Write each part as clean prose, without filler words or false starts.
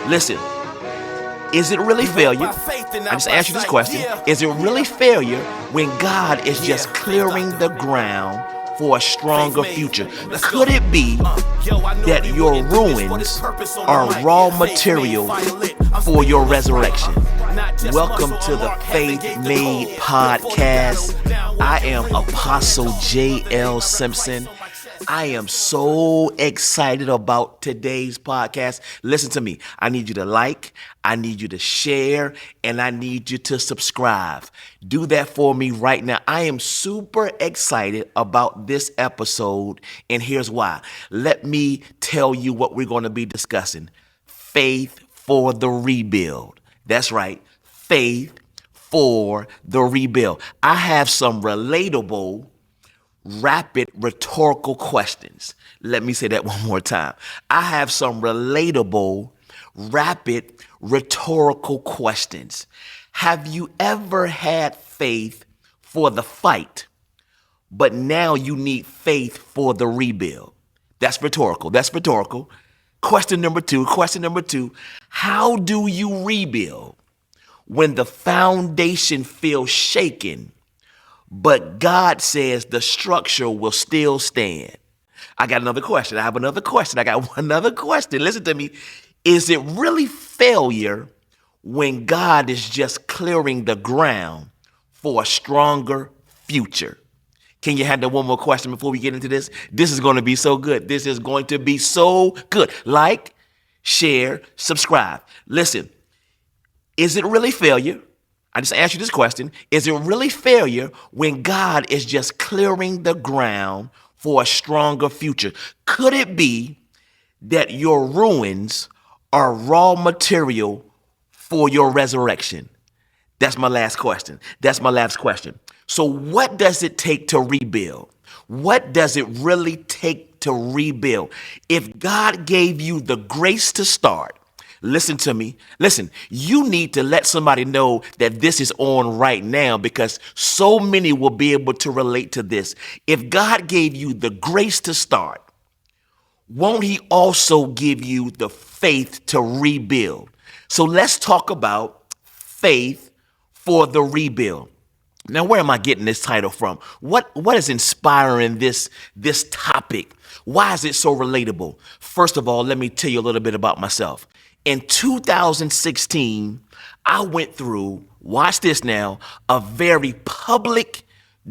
Listen, is it really failure? I just asked you this question. Is it really failure when God is just clearing the ground for a stronger future? Could it be that your ruins are raw material for your resurrection? Welcome to the Faith Made Podcast. I am Apostle J.L. Simpson. I am so excited about today's podcast. Listen to me. I need you to like, I need you to share, and I need you to subscribe. Do that for me right now. I am super excited about this episode, and here's why. Let me tell you what we're going to be discussing. Faith for the rebuild. That's right. Faith for the rebuild. I have some relatable rapid rhetorical questions. Let me say that one more time. I have some relatable, rapid rhetorical questions. Have you ever had faith for the fight, but now you need faith for the rebuild? That's rhetorical. That's rhetorical. Question number two. How do you rebuild when the foundation feels shaken, but God says the structure will still stand? I got another question. I got another question. Listen to me. Is it really failure when God is just clearing the ground for a stronger future? Can you handle one more question before we get into this? This is going to be so good. This is going to be so good. Like, share, subscribe. Listen, is it really failure? I just asked you this question. Is it really failure when God is just clearing the ground for a stronger future? Could it be that your ruins are raw material for your resurrection? That's my last question. So what does it take to rebuild? What does it really take to rebuild? If God gave you the grace to start, listen to me. Listen, you need to let somebody know that this is on right now, because so many will be able to relate to this. If God gave you the grace to start, won't he also give you the faith to rebuild? So let's talk about faith for the rebuild. Now, where am I getting this title from? What is inspiring this topic? Why is it so relatable? First of all, let me tell you a little bit about myself. In 2016, I went through, watch this now, a very public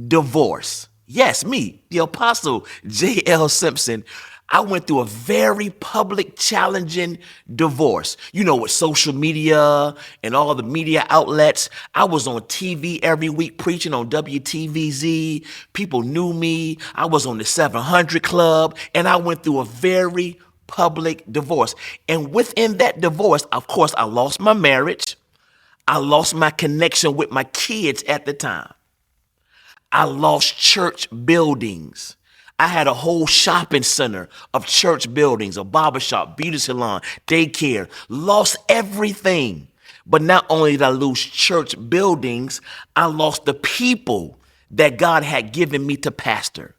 divorce. Yes, me, the Apostle J.L. Simpson. I went through a very public, challenging divorce. You know, with social media and all the media outlets, I was on TV every week preaching on WTVZ. People knew me. I was on the 700 Club, and I went through a very public divorce. And within that divorce, of course, I lost my marriage. I lost my connection with my kids at the time. I lost church buildings. I had a whole shopping center of church buildings, a barbershop, beauty salon, daycare, lost everything. But not only did I lose church buildings, I lost the people that God had given me to pastor.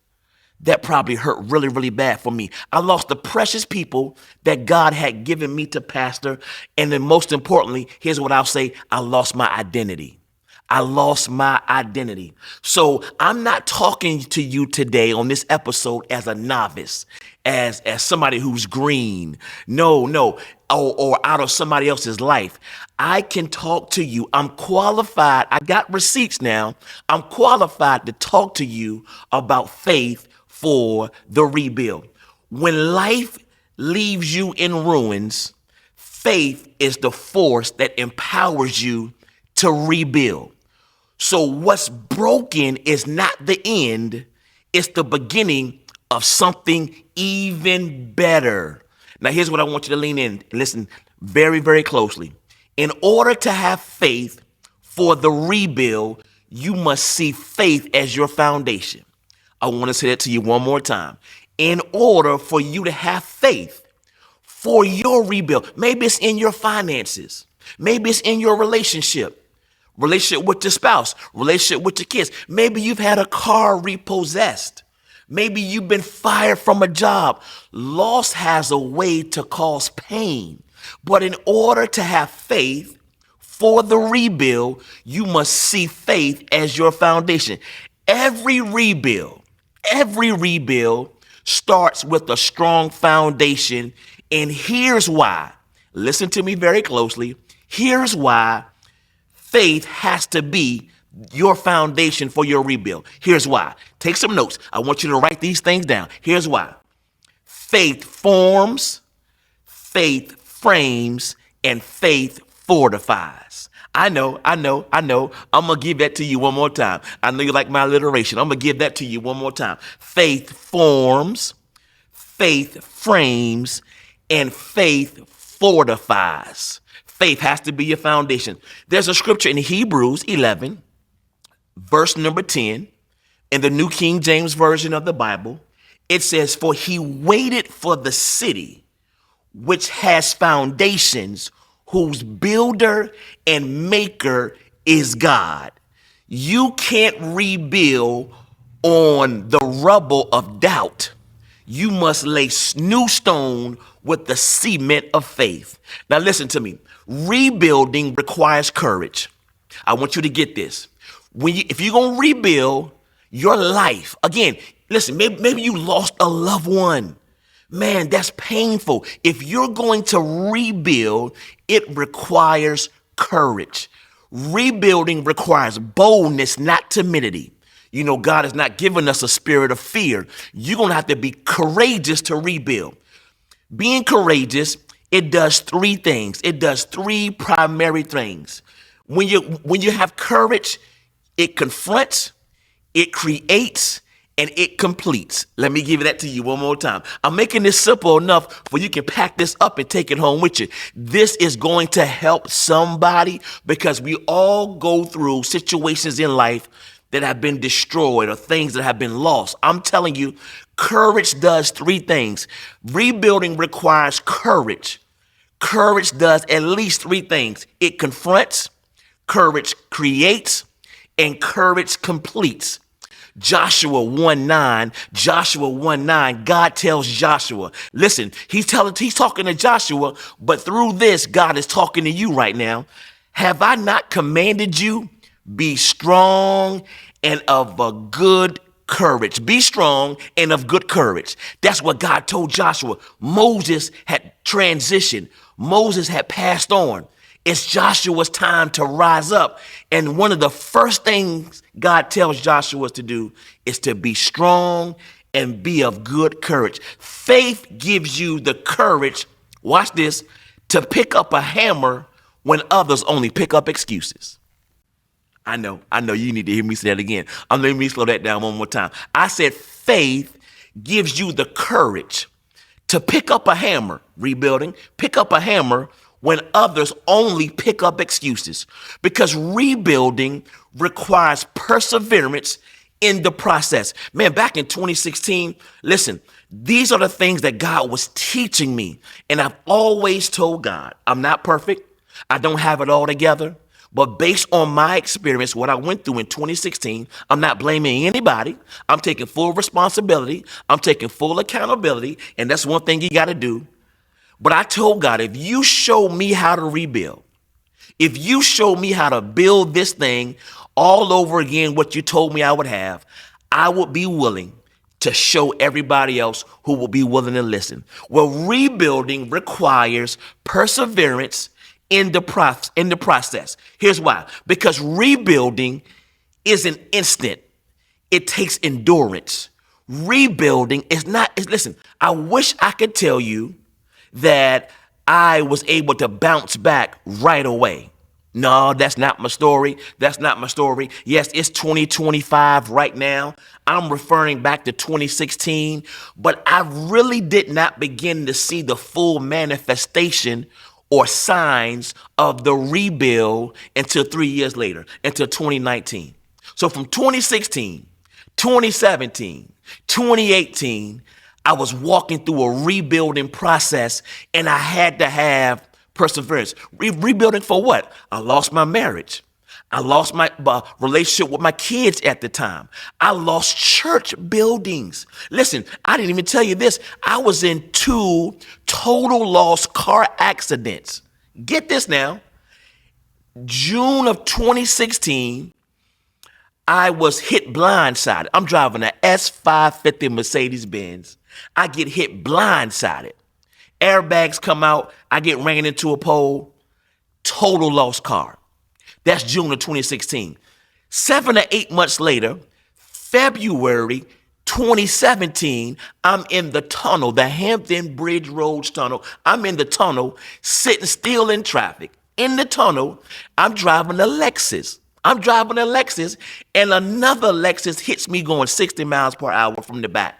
That probably hurt really, really bad for me. I lost the precious people that God had given me to pastor. And then most importantly, here's what I'll say, I lost my identity. So I'm not talking to you today on this episode as a novice, as somebody who's green. No, or out of somebody else's life. I can talk to you. I'm qualified. I got receipts now. I'm qualified to talk to you about faith for the rebuild. When life leaves you in ruins, faith is the force that empowers you to rebuild. So what's broken is not the end, it's the beginning of something even better. Now, here's what I want you to lean in and listen very, very closely. In order to have faith for the rebuild, you must see faith as your foundation. I want to say that to you one more time. In order for you to have faith for your rebuild, maybe it's in your finances, maybe it's in your relationship with your spouse, relationship with your kids. Maybe you've had a car repossessed. Maybe you've been fired from a job. Loss has a way to cause pain. But in order to have faith for the rebuild, you must see faith as your foundation. Every rebuild starts with a strong foundation. And here's why. Listen to me very closely. Here's why faith has to be your foundation for your rebuild. Here's why. Take some notes. I want you to write these things down. Here's why. Faith forms, faith frames, and faith fortifies. I know. I'm going to give that to you one more time. I know you like my alliteration. I'm going to give that to you one more time. Faith forms, faith frames, and faith fortifies. Faith has to be your foundation. There's a scripture in Hebrews 11, verse number 10, in the New King James Version of the Bible. It says, "For he waited for the city which has foundations, whose builder and maker is God." You can't rebuild on the rubble of doubt. You must lay new stone with the cement of faith. Now listen to me. Rebuilding requires courage. I want you to get this. If you're going to rebuild your life, again, listen, maybe you lost a loved one. Man, that's painful. If you're going to rebuild, it requires courage. Rebuilding requires boldness, not timidity. You know, God has not given us a spirit of fear. You're going to have to be courageous to rebuild. Being courageous, it does three things. It does three primary things. When you have courage, it confronts, it creates, and it completes. Let me give that to you one more time. I'm making this simple enough where you can pack this up and take it home with you. This is going to help somebody because we all go through situations in life that have been destroyed or things that have been lost. I'm telling you, courage does three things. Rebuilding requires courage. Courage does at least three things. It confronts, courage creates, and courage completes. Joshua 1:9, God tells Joshua, listen, he's talking to Joshua, but through this, God is talking to you right now. Have I not commanded you? Be strong and of a good courage. Be strong and of good courage. That's what God told Joshua. Moses had transitioned. Moses had passed on. It's Joshua's time to rise up. And one of the first things God tells Joshua to do is to be strong and be of good courage. Faith gives you the courage, watch this, to pick up a hammer when others only pick up excuses. I know you need to hear me say that again. Let me slow that down one more time. I said faith gives you the courage to pick up a hammer, rebuilding, pick up a hammer when others only pick up excuses. Because rebuilding requires perseverance in the process. Man, back in 2016, listen, these are the things that God was teaching me. And I've always told God, I'm not perfect. I don't have it all together. But based on my experience, what I went through in 2016, I'm not blaming anybody. I'm taking full responsibility. I'm taking full accountability. And that's one thing you got to do. But I told God, if you show me how to rebuild, if you show me how to build this thing all over again, what you told me I would have, I would be willing to show everybody else who will be willing to listen. Well, rebuilding requires perseverance in the process. Here's why. Because rebuilding isn't instant. It takes endurance. Rebuilding listen, I wish I could tell you that I was able to bounce back right away. No, that's not my story. That's not my story. Yes, it's 2025 right now. I'm referring back to 2016, but I really did not begin to see the full manifestation or signs of the rebuild until 3 years later, until 2019. So from 2016, 2017, 2018, I was walking through a rebuilding process and I had to have perseverance. Rebuilding for what? I lost my marriage. I lost my relationship with my kids at the time. I lost church buildings. Listen, I didn't even tell you this. I was in 2 total loss car accidents. Get this now. June of 2016, I was hit blindsided. I'm driving an S550 Mercedes-Benz. I get hit blindsided. Airbags come out. I get ran into a pole. Total lost car. That's June of 2016. 7 to 8 months later, February 2017, I'm in the tunnel, the Hampton Bridge Road tunnel. I'm in the tunnel, sitting still in traffic. In the tunnel, I'm driving a Lexus. And another Lexus hits me going 60 miles per hour from the back.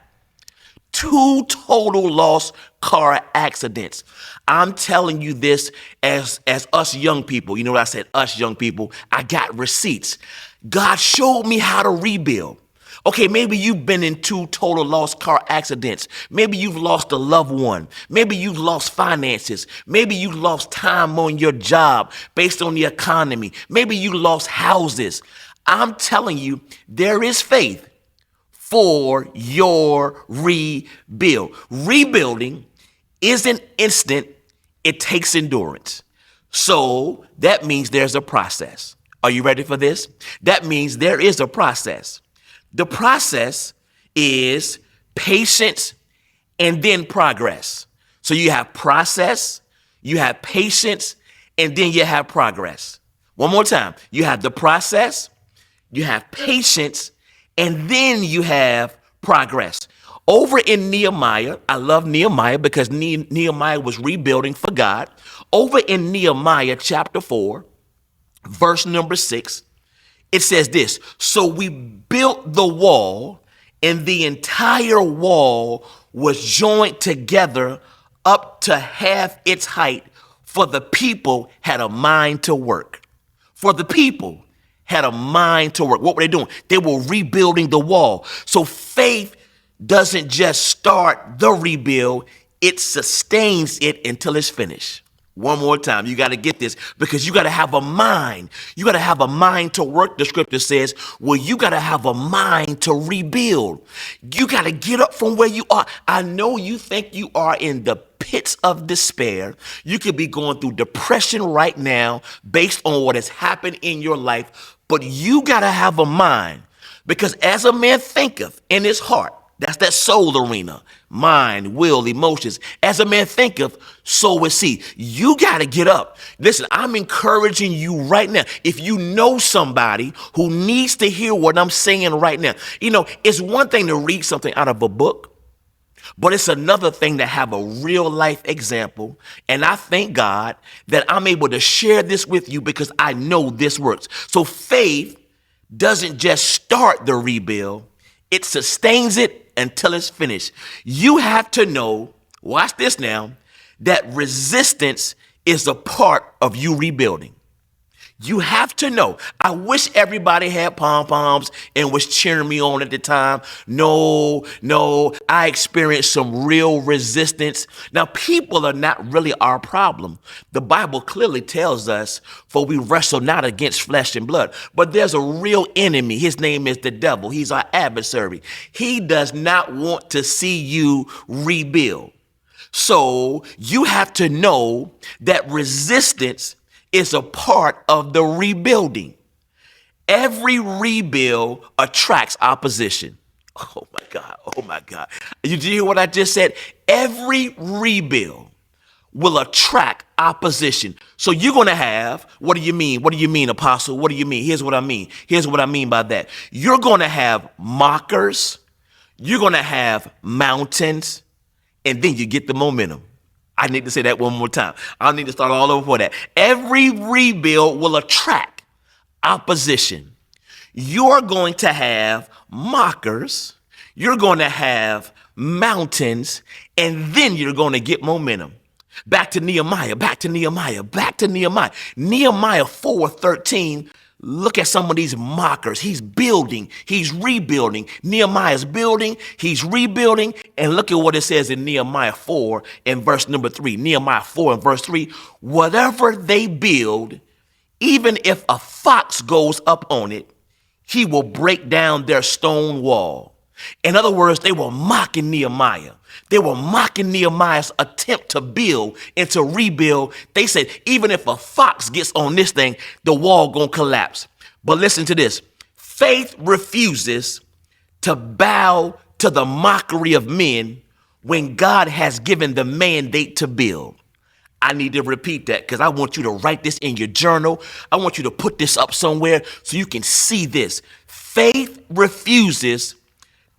2 total lost car accidents. I'm telling you this as us young people. You know what I said, us young people. I got receipts. God showed me how to rebuild. Okay, maybe you've been in 2 total lost car accidents. Maybe you've lost a loved one. Maybe you've lost finances. Maybe you lost time on your job based on the economy. Maybe you lost houses. I'm telling you, there is faith for your rebuild. Rebuilding isn't instant. It takes endurance. So that means there's a process. Are you ready for this? That means there is a process. The process is patience and then progress. So you have process, you have patience, and then you have progress. One more time. You have the process, you have patience, and then you have progress. Over in Nehemiah, I love Nehemiah because Nehemiah was rebuilding for God. Over in Nehemiah chapter 4, verse number 6, it says this: so we built the wall, and the entire wall was joined together up to half its height, for the people had a mind to work. For the people had a mind to work. What were they doing? They were rebuilding the wall. So faith doesn't just start the rebuild, it sustains it until it's finished. One more time, you got to get this, because you got to have a mind. You got to have a mind to work, the scripture says. Well, you got to have a mind to rebuild. You got to get up from where you are. I know you think you are in the pits of despair. You could be going through depression right now based on what has happened in your life, but you got to have a mind, because as a man thinketh in his heart, that's that soul arena, mind, will, emotions. As a man thinketh, so is he. You got to get up. Listen, I'm encouraging you right now. If you know somebody who needs to hear what I'm saying right now, you know, it's one thing to read something out of a book, but it's another thing to have a real life example. And I thank God that I'm able to share this with you because I know this works. So faith doesn't just start the rebuild, it sustains it until it's finished. You have to know, watch this now, that resistance is a part of you rebuilding. You have to know. I wish everybody had pom-poms and was cheering me on at the time. No, I experienced some real resistance. Now, people are not really our problem. The Bible clearly tells us, for we wrestle not against flesh and blood, but there's a real enemy. His name is the devil. He's our adversary. He does not want to see you rebuild. So you have to know that resistance is a part of the rebuilding. Every rebuild attracts opposition. Oh my God. Did you hear what I just said? Every rebuild will attract opposition. So you're going to have, what do you mean? What do you mean, Apostle? What do you mean? Here's what I mean. Here's what I mean by that. You're going to have mockers. You're going to have mountains. And then you get the momentum. I need to say that one more time. I need to start all over for that. Every rebuild will attract opposition. You're going to have mockers. You're going to have mountains. And then you're going to get momentum. Back to Nehemiah. Nehemiah 4:13. Look at some of these mockers. He's building. He's rebuilding. Nehemiah's building. He's rebuilding. And look at what it says in Nehemiah 4 and verse number 3. Nehemiah 4 and verse 3. Whatever they build, even if a fox goes up on it, he will break down their stone wall. In other words, they were mocking Nehemiah. They were mocking Nehemiah's attempt to build and to rebuild. They said, even if a fox gets on this thing, the wall gonna collapse. But listen to this. Faith refuses to bow to the mockery of men when God has given the mandate to build. I need to repeat that because I want you to write this in your journal. I want you to put this up somewhere so you can see this. Faith refuses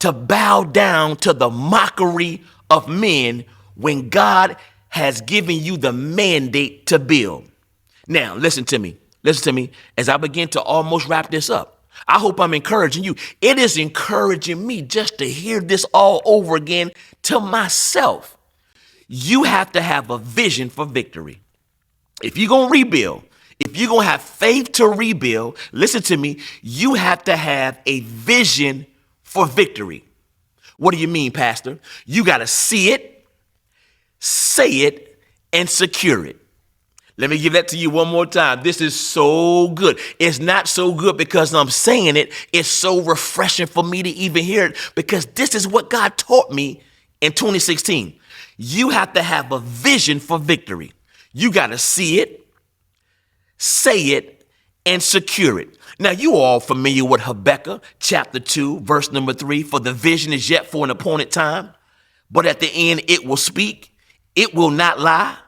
to bow down to the mockery of men when God has given you the mandate to build. Now, listen to me as I begin to almost wrap this up. I hope I'm encouraging you. It is encouraging me just to hear this all over again to myself. You have to have a vision for victory. If you're going to rebuild, if you're going to have faith to rebuild, listen to me, you have to have a vision for victory. What do you mean, Pastor? You got to see it, say it, and secure it. Let me give that to you one more time. This is so good. It's not so good because I'm saying it. It's so refreshing for me to even hear it because this is what God taught me in 2016. You have to have a vision for victory. You got to see it, say it, and secure it. Now, you are all familiar with Habakkuk chapter 2, verse number 3. For the vision is yet for an appointed time, but at the end it will speak. It will not lie.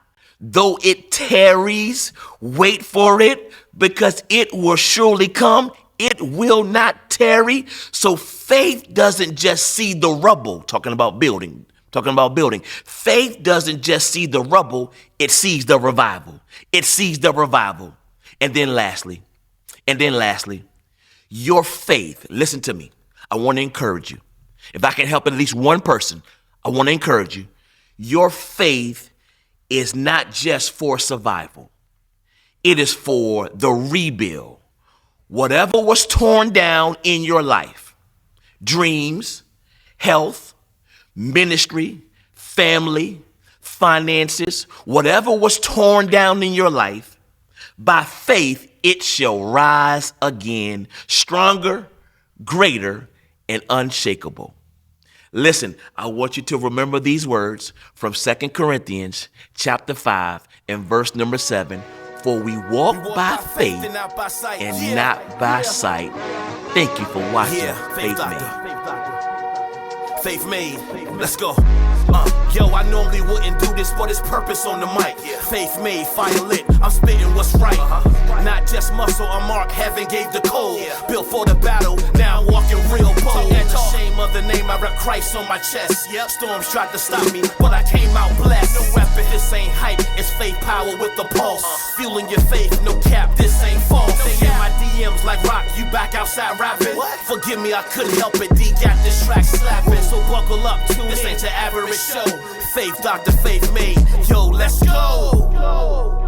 Though it tarries, wait for it, because it will surely come. It will not tarry. So faith doesn't just see the rubble, talking about building. Faith doesn't just see the rubble, it sees the revival. It sees the revival. And then lastly, your faith, listen to me. I want to encourage you. If I can help at least one person, I want to encourage you. Your faith is not just for survival. It is for the rebuild. Whatever was torn down in your life, dreams, health, ministry, family, finances, whatever was torn down in your life, by faith, it shall rise again, stronger, greater, and unshakable. Listen, I want you to remember these words from 2 Corinthians chapter 5 and verse number 7. For we walk by faith and not by sight. Thank you for watching Faith Made. Faith Made. Let's go. Yo, I normally wouldn't do this, but it's purpose on the mic. Faith Made, fire lit. I'm spitting what's right. Not just muscle or mark, heaven gave the code. Built for the battle, now I'm walking real bold. At the shame of the name, I rep Christ on my chest. Storms tried to stop me, but I came out blessed. No weapon, this ain't hype, it's faith power with the pulse. Fueling your faith, no cap, this ain't false. They in my DMs like rock, you back outside rapping. Forgive me, I couldn't help it, D got this track slapping. So buckle up, this ain't your average show. Faith, Dr. Faith Made, yo, let's go.